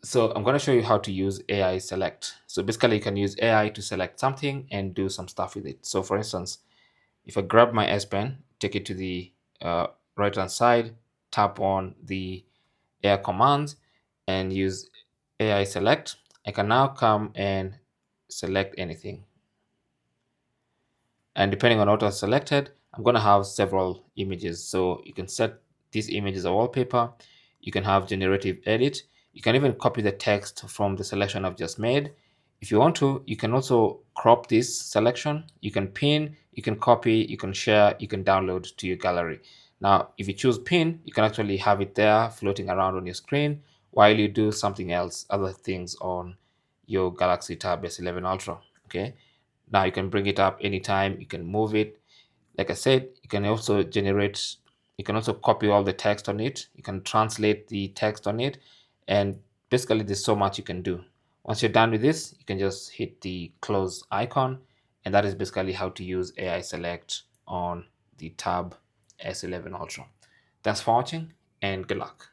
So I'm going to show you how to use AI select. So basically you can use AI to select something and do some stuff with it. So for instance, if I grab my S Pen, take it to the right hand side, tap on the AI commands and use AI select, I can now come and select anything. And depending on what I selected, I'm going to have several images. So you can set these images as a wallpaper. You can have generative edit. You can even copy the text from the selection I've just made. If you want to, you can also crop this selection. You can pin, you can copy, you can share, you can download to your gallery. Now, if you choose pin, you can actually have it there floating around on your screen while you do something else, other things on your Galaxy Tab S11 Ultra. Okay. Now you can bring it up anytime, you can move it. Like I said, you can also generate, you can also copy all the text on it, you can translate the text on it, and basically there's so much you can do. Once you're done with this, you can just hit the close icon, and that is basically how to use AI Select on the Tab S11 Ultra. Thanks for watching and good luck.